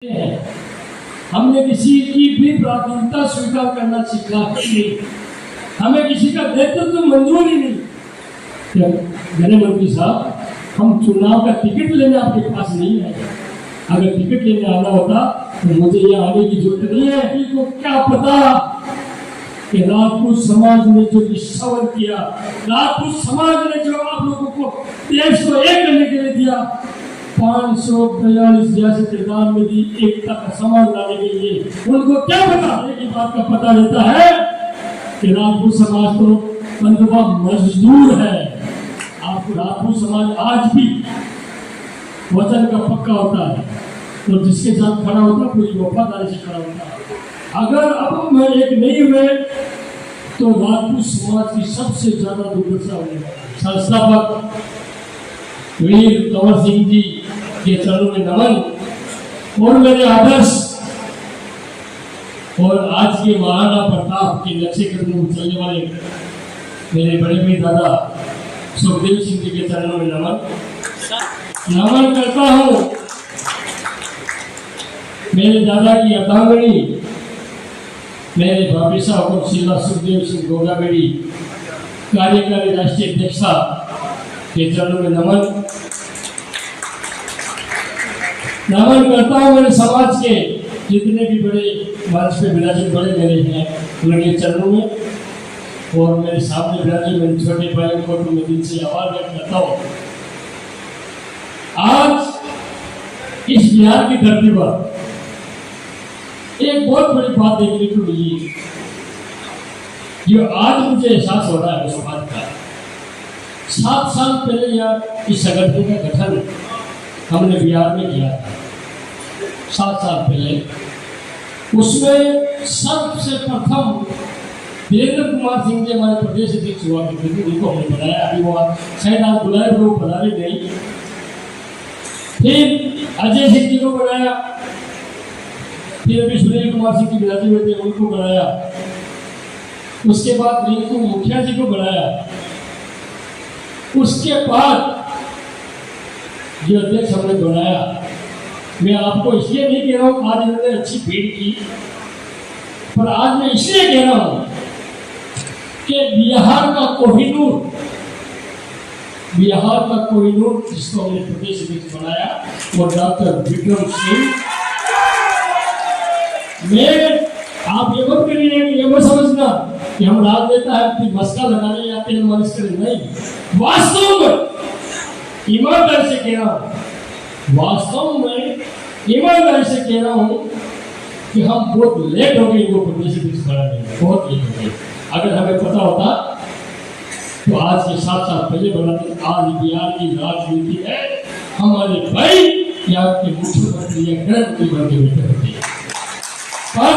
हमने किसी की भी प्राथमिकता स्वीकार करना सीखा ही नहीं। हमें किसी का नेतृत्व मंजूर ही नहीं। गृह मंत्री साहब, हम चुनाव का टिकट लेने आपके पास नहीं आए। अगर टिकट लेने आना होता तो मुझे ये आने की जरूरत नहीं है। किसी को क्या पता कि राजपूत समाज ने जो निष्ठा किया, राजपूत समाज ने जो आप लोगों को देश को एक करने के लिए दिया, 542 जैसे किरदार में दी एकता का समाज लाने के लिए, उनको क्या पता? एक ही बात का पता रहता है कि राजपूत समाज तो बंधुआ मजदूर है। आपको राजपूत समाज आज भी वचन का पक्का होता है, तो जिसके साथ खड़ा होता है पूरी वफादारी से खड़ा होता है। अगर अब मैं एक नहीं हुए तो राजपूत समाज की सबसे ज्यादा दुर्दशा होगी। संस्थापक वीर कंवर सिंह जी के चरणों में नमन और मेरे आदर्श और आज के महाराणा प्रताप के लक्ष्य कदमों में चलने वाले मेरे बड़े भाई दादा सुखदेव सिंह जी के चरणों में नमन करता हूँ। मेरे दादा की अर्धांगिनी मेरे भाभी साहब श्रीला सुखदेव सिंह गोगाबेड़ी कार्यकारी राष्ट्रीय अध्यक्षा के चरणों में नमन करता हूँ। मेरे समाज के जितने भी बड़े मंच पे विराजित बड़े मेरे हैं उनके चरणों में, और मेरे सामने विराजित मेरे छोटे भाई को तो मैं दिल से आभार व्यक्त करता हूँ। आज इस बिहार की धरती पर एक बहुत बड़ी बात देखने को मिली, जो आज मुझे एहसास हो रहा है उस बात का। 7 साल पहले यह इस संगठन का गठन हमने बिहार में किया था। 7 साल पहले उसमें सबसे प्रथम वीरेंद्र कुमार सिंह जी हमारे प्रदेश अध्यक्ष हुआ करते थे, उनको हमने बनाया। अभी वो शायद आज बुलाए लोग बनाने नहीं। फिर अजय सिंह जी को बनाया, फिर अभी सुनील कुमार सिंह जी विराजी हुए थे उनको बनाया, उसके बाद रिंकू मुखिया जी को बनाया, उसके बाद जो अध्यक्ष हमने बनाया। मैं आपको इसलिए नहीं कह रहा हूँ आज इन्होंने अच्छी भीड़ की, पर आज मैं इसलिए कह रहा हूँ कि बिहार का कोहिनूर जिसको हमने प्रदेश अध्यक्ष बनाया वो डॉक्टर विक्रम सिंह। आप ये मत करिए, ये मत समझना कि हम राजनेता है मस्का लगाने या तेल मालिश करें, नहीं। वास्तव में ईमानदारी से कह रहा हूँ, कि हम बहुत लेट हो गए इनको प्रदेश अध्यक्ष बनाने में, बहुत लेट हो गए। अगर हमें पता होता तो आज के 7 साल पहले बनाते। आज बिहार की राजनीति है हमारे भाई या आपके मुख्यमंत्री या गृह मंत्री बन के बैठे होते हैं, पर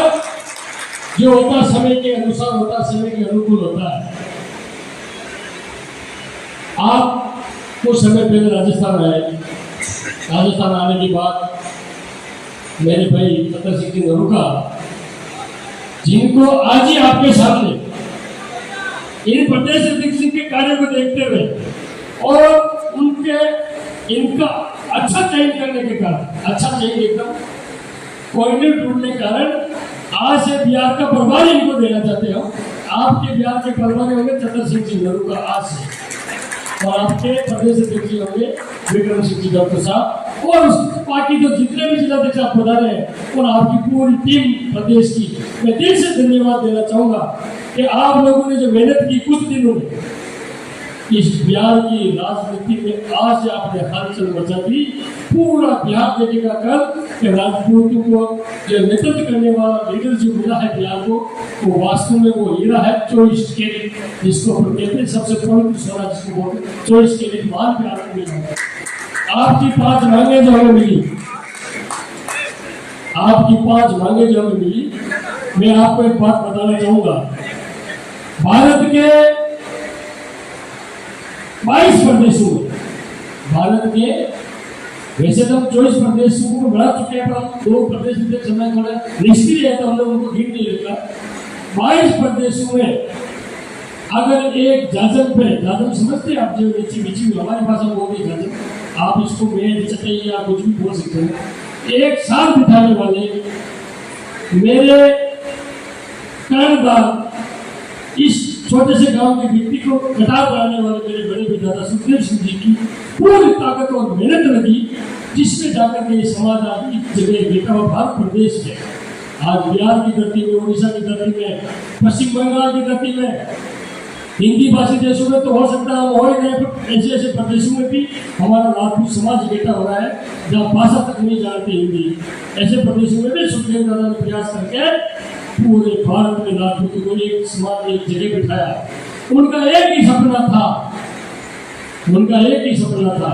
जो होता समय के अनुसार होता, समय के अनुकूल होता है। आप कुछ समय पहले राजस्थान आए। राजस्थान आने के बाद मेरे भाई चतर सिंह जी नरूका, जिनको आज ही आपके सामने इन प्रदेश अध्यक्ष के कार्य को देखते हुए और इनका अच्छा चयन करने के कारण, अच्छा चयन एकदम कोऑर्डिनेट ढूंढने के कारण आज से बिहार का प्रभारी इनको देना चाहते हो। आपके बिहार के प्रभारी होंगे चतर सिंह जी नरूका आज से, और आपके प्रदेश अध्यक्ष होंगे विक्रम सिंह जी डॉक्टर साहब, और बाकी जो जितने भी जिलाध्यक्ष आप बता रहे हैं और आपकी पूरी टीम प्रदेश की, मैं दिल से धन्यवाद देना चाहूँगा कि आप लोगों ने जो मेहनत की कुछ दिनों में इस बिहार की राजनीति में आज आपने हलचल मचा दी। पूरा बिहार देखेगा कल कि राजपूतों को जो नेतृत्व करने वाला लीडर जो मिला है बिहार को, वो वास्तव में वो हीरा है 24 कैरेट, जिसको कहते हैं सबसे पवित्र सोना, जिसको बोलते 24 कैरेट माल पे आपको मिला है। आपकी 5 मांगे जो हमें मिली, मैं आपको एक बात बताना चाहूंगा। भारत के 22 प्रदेशों में, भारत के वैसे तो 24 प्रदेशों को बढ़ा चुके हैं, पर 2 प्रदेश निष्क्रिय है तो हम लोग उनको गिन नहीं लेता। 22 प्रदेशों में अगर एक जाजम पे, जाजम समझते हैं आप, जो नीची बिची हमारी भाषा में बोलते हैं जाजम, आप इसको मेज चटे या कुछ भी बोल सकते हैं। एक साथ बिठाने वाले मेरे कर्णदार इस छोटे से गांव के व्यक्ति को कटार बनाने वाले मेरे बड़े पिता सुखदेव सिंह जी की पूरी ताकत और मेहनत लगी, जिसमें जाकर के समाज आज इस जगह बेटा और भारत प्रदेश में आज बिहार की धरती में, उड़ीसा की धरती में, पश्चिम बंगाल की धरती में, हिंदी भाषी देशों में तो हो सकता है हो ही नहीं, पर ऐसे ऐसे प्रदेशों में भी हमारा राजपूत समाज इकट्ठा हो रहा है जहाँ भाषा तक नहीं जानते हिंदी। ऐसे प्रदेशों में भी सुखदेव दादा ने प्रयास करके पूरे भारत में राजपूतों को एक समाज एक जगह बिठाया। उनका एक ही सपना था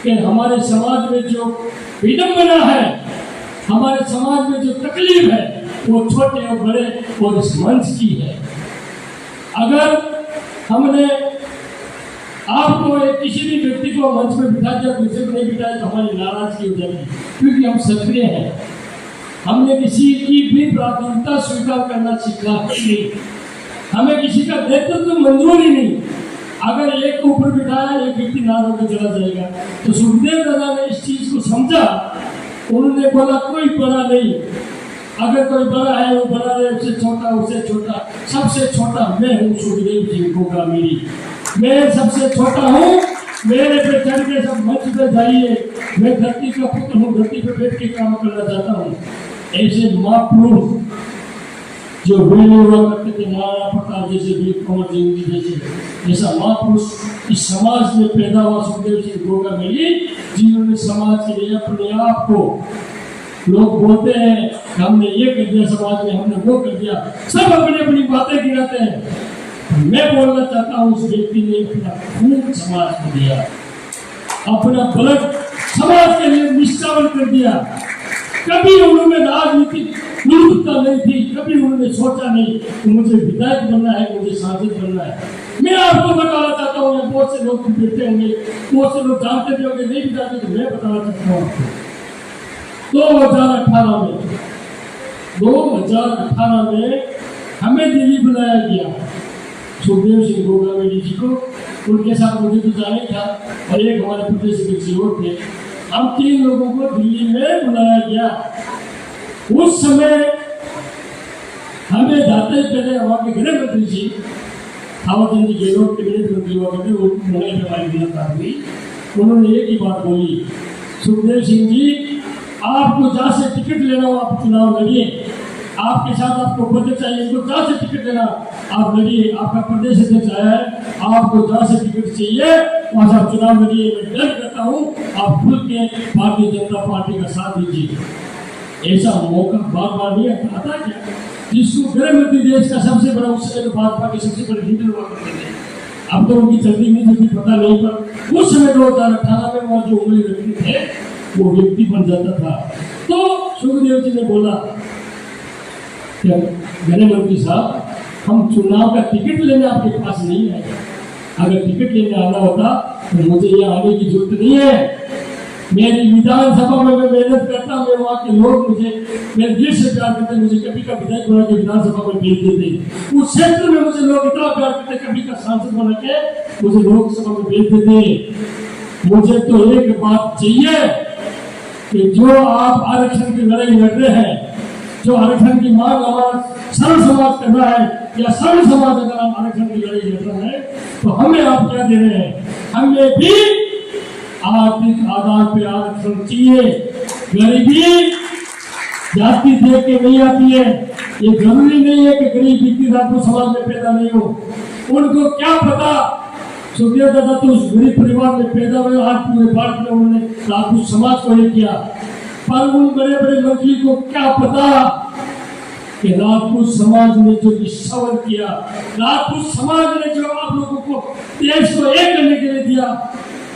कि हमारे समाज में जो विडंबना है, हमारे समाज में जो तकलीफ है, वो छोटे और बड़े और इस मंच की है। अगर हमने आपको किसी भी व्यक्ति को मंच में बिठा दिया, दूसरे को नहीं बिठाया तो हमारी नाराजगी हो जाएगी, क्योंकि हम सक्रिय हैं। हमने किसी की भी प्राथमिकता स्वीकार करना सीखा ही नहीं, हमें किसी का नेतृत्व मंजूर ही नहीं। अगर एक को ऊपर बिठाया, एक व्यक्ति नाराज होकर चला जाएगा। तो सुखदेव दादा ने इस चीज को समझा, उन्होंने बोला कोई बड़ा नहीं, अगर कोई बड़ा है वो बड़ा है, उससे छोटा, सबसे छोटा मैं हूँ सुखदेव सिंह गोगा मेरी, मैं सबसे छोटा हूँ, मेरे पे चढ़ के सब मंच पे जाइए, मैं धरती का पुत्र हूँ, धरती पे बैठ के काम करना चाहता हूँ। ऐसे महापुरुष जो वेले हुआ करते थे, महाराणा प्रताप जैसे, वीर कंवर सिंह जी जैसे, ऐसा महापुरुष इस समाज में पैदा हुआ सुखदेव सिंह गोगा मेरी, जिन्होंने समाज के लिए अपने आप को, लोग बोलते हैं हमने ये कर दिया समाज में, हमने वो कर दिया, सब अपनी अपनी बातें गिनाते हैं। मैं बोलना चाहता हूँ उस व्यक्ति ने अपना खून समाज को दिया, अपना ब्लड समाज के लिए निष्ठावन कर दिया। कभी उन्होंने राजनीतिक निरुक्ता नहीं थी, कभी उन्होंने सोचा नहीं कि मुझे विधायक बनना है, मुझे सांसद बनना है। मैं आपको बताना चाहता हूँ, बहुत से लोग बैठे होंगे, बहुत से लोग जानते भी होंगे, नहीं भी जानते, तो मैं बताना चाहता हूँ आपको। 2018 में हमें दिल्ली बुलाया गया सुखदेव सिंह गोगा मेरी जी को, उनके साथ मुझे तो जाने था और एक हमारे प्रदेश के और थे। हम 3 लोगों को दिल्ली में बुलाया गया। उस समय हमें जाते पहले वहाँ के गृह मंत्री जी थावरचंद गहलोत के गृह मंत्री हुआ करते, उन्होंने हमारी मुलाकात हुई। उन्होंने एक ही बात बोली, सुखदेव सिंह जी आपको जहाँ से टिकट लेना हो आप चुनाव लड़िए, आपके साथ आपको पद चाहिए, तो जहाँ से टिकट लेना आप लड़िए, आपका प्रदेश अध्यक्ष आया है, आपको जहाँ से टिकट चाहिए वहाँ से आप चुनाव लड़िए। मैं डर करता हूँ आप खुल के भारतीय जनता पार्टी का साथ दीजिए। ऐसा मौका बार बार नहीं आता क्या? जिसको गृह मंत्री देश का सबसे बड़ा, उस समय तो भाजपा के सबसे बड़े लीडर हुआ करते थे, अब तो उनकी चलती नहीं चलती पता नहीं, पर उस समय 2018 में वहाँ जो उंगली रखते थे वो व्यक्ति बन जाता था। तो सुखदेव जी ने बोला गृह मंत्री साहब, हम चुनाव का टिकट लेने आपके पास नहीं आए, अगर टिकट लेने आना होता तो मुझे यहाँ आने की जरूरत नहीं है। मेरी विधानसभा में मैं मेहनत करता, मैं वहाँ के लोग मुझे मेरे दिल से प्यार करते, मुझे कभी का विधायक बना के विधानसभा में भेज देते, उस क्षेत्र में मुझे लोग इतना प्यार करते, कभी का सांसद बना के मुझे लोकसभा में भेज देते। मुझे तो एक बात चाहिए कि जो आप आरक्षण की लड़ाई लड़ रहे हैं, जो आरक्षण की मांग हमारा सर्व समाज कर रहा है, या सर्व समाज अगर हम आरक्षण की लड़ाई लड़ रहा है तो हमें आप क्या दे रहे हैं? हमें भी आर्थिक आधार पे आरक्षण चाहिए। गरीबी जाति देख के नहीं आती है, ये जरूरी नहीं है कि गरीब व्यक्ति राजपूत समाज में पैदा नहीं हो। उनको क्या पता, सुखदेव दादा तो उस गरीब परिवार में पैदा हुए, आज पूरे भारत में उन्होंने राजपूत समाज को एक किया, पर उन बड़े बड़े मंत्री को क्या पता कि राजपूत समाज ने जो निष्ठावन किया, राजपूत समाज ने जो आप लोगों को देश को एक करने के लिए दिया,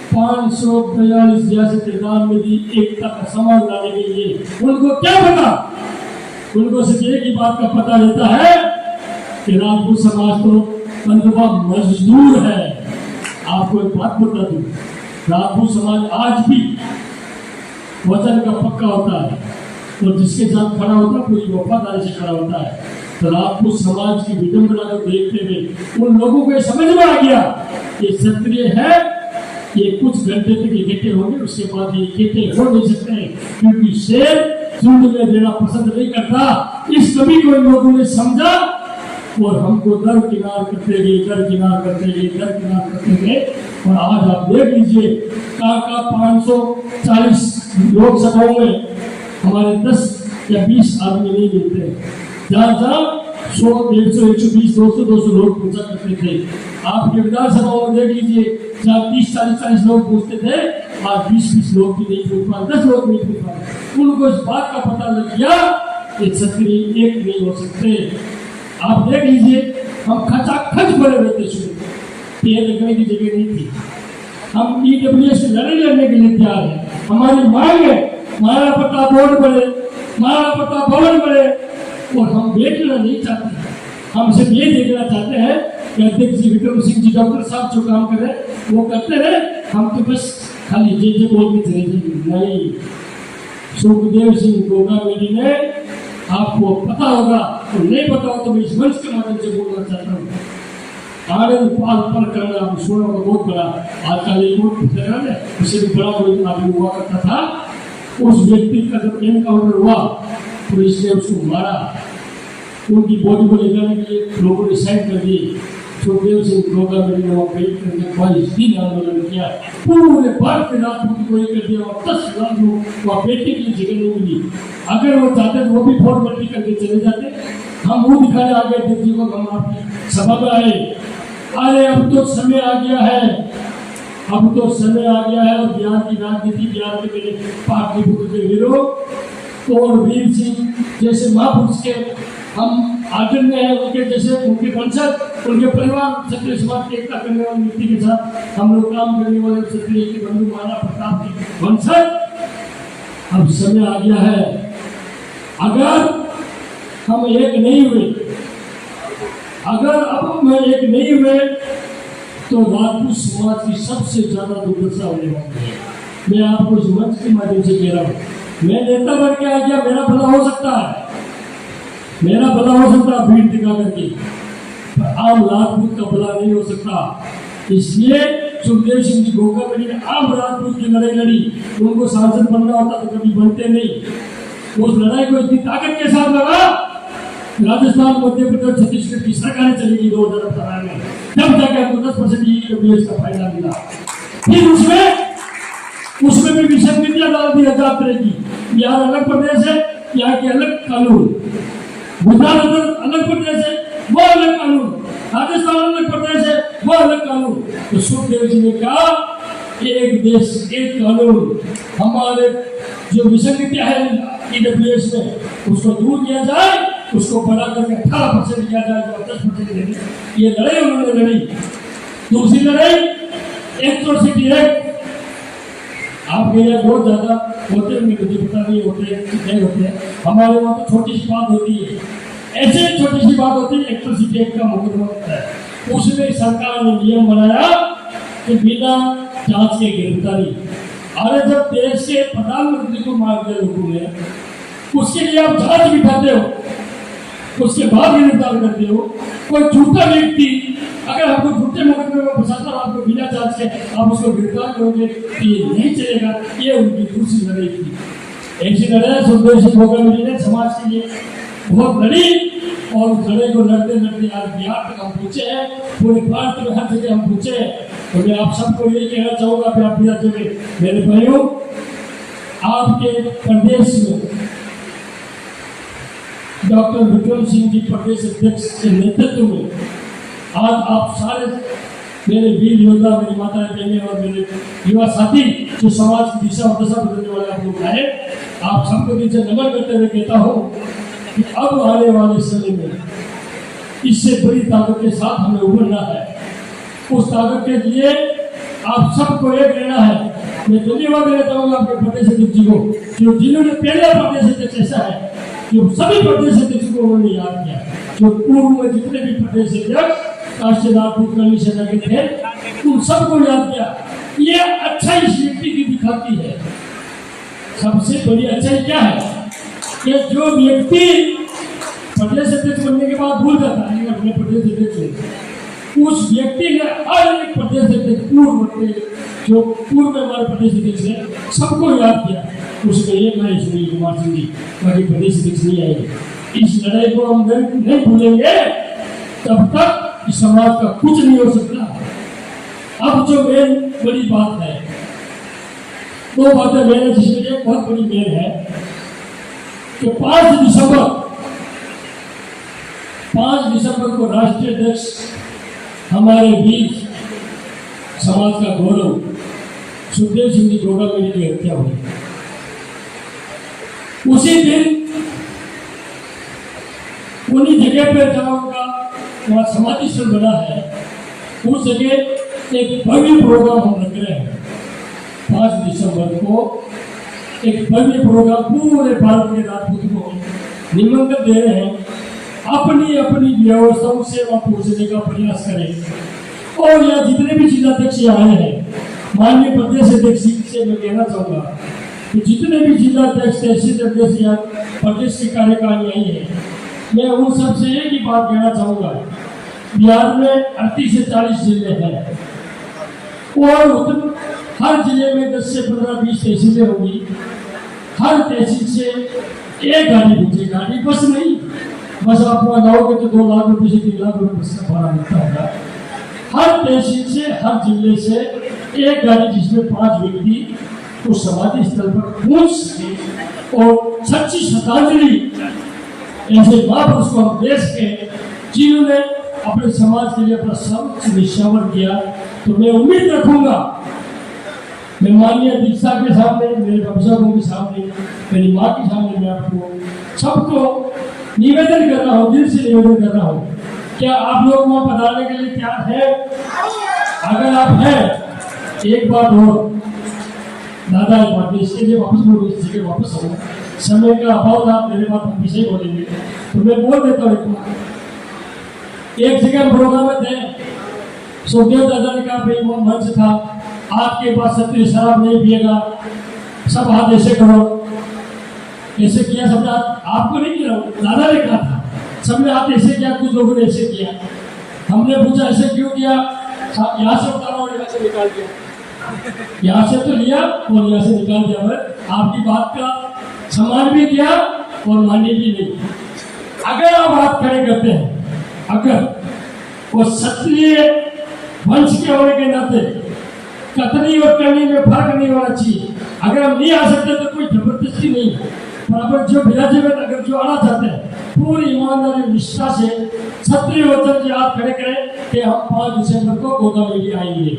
542 रियासत दान में दी, एकता का समाज लाने के लिए, उनको क्या पता? उनको सिर्फ एक ही बात का पता रहता है कि राजपूत समाज तो पंद्रवा मजदूर है। आपको एक बात बता दूं, राजपूत समाज आज भी वचन का पक्का होता है और जिसके साथ खड़ा होता है पूरी वफादारी से खड़ा होता है। तो राजपूत समाज की विडंबना को देखते हुए उन लोगों को समझ में आ गया ये क्षत्रिय है, ये कुछ घंटे तक इकट्ठे होंगे, उसके बाद ये इकट्ठे हो नहीं सकते हैं, क्योंकि शेर झुंड में देना पसंद नहीं करता। इस कवि को इन लोगों ने समझा और हमको दरकिनार करते गए, दरकिनार करते गए, दरकिनार करते गए। और आज आप देख लीजिए का 540 लोकसभाओं में हमारे 10 या 20 आदमी नहीं मिलते। जहाँ 100, 150, 120, 200 लोग पूछा करते थे। आपके विधानसभाओं में देख लीजिए, जहाँ 30, 40 लोग पूछते थे, आज 20 लोग भी नहीं पूछ पाए, 10 लोग नहीं पूछ पाए। उनको इस बात का पता लग गया कि क्षत्रिय एक नहीं हो सकते। आप देख लीजिए, हम खचाखच बड़े रहते शुरू, पेड़ रखने की जगह नहीं थी। हम EWS से लड़ाई लड़ने के लिए तैयार हैं। हमारी मांग है महाराणा प्रताप बोर्ड बने, महाराणा प्रताप भवन बने, और हम बेचना नहीं चाहते। हम सिर्फ ये देखना चाहते हैं कि अध्यक्ष जी विक्रम सिंह जी, डॉक्टर साहब जो काम कर रहे हैं वो करते रहे, हम तो बस खाली जे बोल के चले जाएंगे। नहीं, सुखदेव सिंह गोगावली ने, आपको पता होगा तो नहीं पता हो तो मैं इस मंच के माध्यम से बोलना चाहता हूँ, आनंद पाल पर करना विश्वों का बहुत बड़ा आज का है, उससे भी बड़ा कोई आदमी हुआ करता था। उस व्यक्ति का जब एनकाउंटर हुआ पुलिस ने उसको मारा, उनकी बॉडी को ले जाने के लिए लोगों ने साइन कर दी। सुखदेव सिंह गोगावली ने वहाँ बैठ करके 22 दिन आंदोलन किया, पूरे भारत के राजपूत को कर दिया और 10,000 लोग वहाँ बैठने के लिए जगह नहीं मिली। अगर वो चाहते तो वो भी फॉर्मेलिटी करके चले जाते। हम मुंह दिखाने आ गए थे जी को, हम आपकी सभा में आए। अरे अब तो समय आ गया है, अब तो समय आ गया है। और बिहार की राजनीति, बिहार के मेरे पाटलिपुत्र के वीरों और वीर सिंह जैसे महापुरुष के हम आदरणीय हैं, उनके जैसे उनके वंशज, उनके परिवार, क्षत्रिय समाज की एकता करने वाली नीति के साथ हम लोग काम करने वाले क्षत्रिय के बंधु महाराणा प्रताप के वंशज। अब समय आ गया है, अगर हम एक नहीं हुए, अगर अब हम एक नहीं हुए तो राजपूत समाज की सबसे ज्यादा दुर्दशा होने वाली है। मैं आपको इस मंच के माध्यम से कह रहा हूँ, मैं नेता बन के आ गया, मेरा भला हो सकता है, मेरा भला हो सकता है भीड़ दिखा करके, पर आम राजपूत का भला नहीं हो सकता। इसलिए सुखदेव सिंह जी गोगावली ने आम राजपूत की लड़ाई लड़ी। उनको सांसद बनना होता तो कभी बनते नहीं। उस लड़ाई को इतनी ताकत के साथ लड़ा, राजस्थान, मध्य प्रदेश, छत्तीसगढ़ की सरकारें चलेगी 2018 में, तब जाकर हमको 10% EWS का फायदा मिला। फिर उसमें भी विसंगतियां डाल दी आजाद रहेगी। यहाँ अलग प्रदेश है, यहाँ के अलग कानून, गुजरात अलग प्रदेश है, वो अलग कानून, राजस्थान अलग प्रदेश है, वो अलग कानून। तो सुखदेव जी ने कहा एक देश एक कानून, हमारे जो विसंगतियां है EWS में उसको दूर किया जाए, उसको बढ़ा करके 18% किया जाए, 10% देने। ये लड़ाई उन्होंने लड़ी। दूसरी लड़ाई एट्रोसिटी एक्ट। आपके यहाँ बहुत ज्यादा होते हैं, मुझे पता नहीं होते नहीं होते, हमारे वहाँ तो छोटी सी बात होती है, ऐसे छोटी सी बात होती है, एट्रोसिटी एक्ट का मुकदमा होता है। उसमें सरकार ने नियम बनाया कि बिना जांच के गिरफ्तारी। अरे जब देश के प्रधानमंत्री को मार दिया लोगों ने, उसके लिए आप जांच बिठाते हो, उसके बाद गिरफ्तार करते हो। कोई झूठा व्यक्ति अगर आपको झूठे मुकदमे में फंसाता है, आपको बिना जांच के आप उसको गिरफ्तार करोगे, ये नहीं चलेगा। ये उनकी दूसरी लड़ाई थी। ऐसी लड़ाई सुखदेव सिंह गोगावली ने समाज के लिए बहुत लड़ी, और उस लड़ाई को लड़ते लड़ते आज बिहार तक हम पहुंचे हैं, पूरे भारत में हर जगह हम पहुंचे हैं। तो मैं आप सबको ये कहना चाहूंगा कि आप मेरे भाइयों, आपके प्रदेश में डॉक्टर विक्रम सिंह जी प्रदेश अध्यक्ष के नेतृत्व में आज आप सारे मेरे वीर योद्धा, मेरी माताएं बहनें और मेरे युवा साथी जो समाज की दिशा और दशा बदलने वाले आप लोग आए, आप सबको नीचे नमन करते हुए कहता हूँ कि अब आने वाले समय में इससे बड़ी ताकत के साथ हमें उभरना है। उस ताकत के लिए आप सबको एक रहना है। मैं धन्यवाद देना चाहूंगा आपके प्रदेश अध्यक्ष जी को, जो जिन्होंने पहला प्रदेश अध्यक्ष ऐसा है जो सभी प्रदेश अध्यक्ष को उन्होंने याद किया। जो पूर्व में जितने भी प्रदेश अध्यक्ष राष्ट्रीय राजपूत कल्याण सेना के थे, उन सबको याद किया। ये अच्छाई इस व्यक्ति की दिखाती है। सबसे बड़ी अच्छाई क्या है कि जो व्यक्ति प्रदेश अध्यक्ष बनने के बाद भूल जाता है अपने प्रदेश अध्यक्ष उस व्यक्ति ने हर एक प्रदेश अध्यक्ष जो पूर्व में हमारे प्रदेश अध्यक्ष है सबको याद किया। उसमें एक है सुनील कुमार सिंह जी, बाकी प्रदेश अध्यक्ष नहीं आएंगे। इस लड़ाई को हम नहीं भूलेंगे, तब तक इस समाज का कुछ नहीं हो सकता। अब जो मेन बड़ी बात है, दो बातें मेन है, जिसमें एक बहुत बड़ी मेन है कि 5 दिसंबर को राष्ट्रीय अध्यक्ष हमारे बीच समाज का गौरव सुखदेव सिंह जी गोगामेडी की हत्या हुई। उसी दिन उन्हीं जगह पे जहाँ उनका वहाँ समाधि स्थल बना है, उस जगह एक भव्य प्रोग्राम हम रख रहे हैं। 5 दिसंबर को एक भव्य प्रोग्राम पूरे भारत के राजपूत को निमंत्रण दे रहे हैं। अपनी अपनी व्यवस्थाओं से वहाँ पहुँचने का प्रयास करें। और यहाँ जितने भी जिलाध्यक्ष आए हैं, माननीय प्रदेश अध्यक्ष से मैं कहना चाहूँगा कि जितने भी जिलाध्यक्ष तहसील अध्यक्ष या प्रदेश के कार्यकारिणी आई है, मैं उन सबसे एक ही बात कहना चाहूँगा। बिहार में 38 से 40 जिले हैं और हर जिले में 10 से 15-20 तहसीलें होंगी। हर तहसील से एक गाड़ी भेजिए, गाड़ी बस नहीं, बस आप वहाँ जाओगे तो 2 लाख रुपये से 3 लाख रुपये बस का भाड़ा मिलता होगा। हर तहसील से, हर जिले से एक गाड़ी, जिसमें 5 व्यक्ति उस समाधि स्थल पर पहुंच सके और सच्ची श्रद्धांजलि ऐसे महापुरुष को हम देश के जिन्होंने अपने समाज के लिए अपना सब निशावर किया। तो मैं उम्मीद रखूंगा, मैं माननीय दीक्षा के सामने, मेरे अभिभावकों के सामने, मेरी माँ के सामने, मैं आपको सबको निवेदन कर रहा हूँ, दिल से निवेदन कर रहा हूँ, क्या आप लोग वहाँ पधारने के लिए तैयार हैं? अगर आप हैं, एक बात और दादा, एक बात इसके लिए वापस बोलो, इसके वापस हो, समय का अभाव था, मेरे बात हम पीछे बोलेंगे तो मैं बोल देता हूँ। एक जगह प्रोग्राम में थे, सुखदेव दादा ने कहा भाई वो मंच था, आपके पास सत्य शराब नहीं पिएगा, सब हाथ ऐसे करो। ऐसे किया, सब आपको नहीं किया, दादा ने कहा था, सबने हाथ ऐसे किया, कुछ लोगों ने ऐसे किया। हमने पूछा ऐसे क्यों किया? यहाँ से उतारा और यहाँ से निकाल दिया। यहाँ से तो लिया और यहाँ से निकाल दिया। मैं आपकी बात का सम्मान भी किया और मानी भी नहीं। अगर आप बात खड़े करते हैं, अगर वो क्षत्रिय वंश के होने के नाते कतनी और करनी में फर्क नहीं होना चाहिए। अगर हम नहीं आ सकते तो कोई जबरदस्ती नहीं है, पर अगर जो विराजमान, अगर जो आना चाहते हैं, पूरी ईमानदारी निष्ठा से क्षत्रिय वचन से आप खड़े करें कि हम 5 दिसंबर को गोगामेडी आएंगे।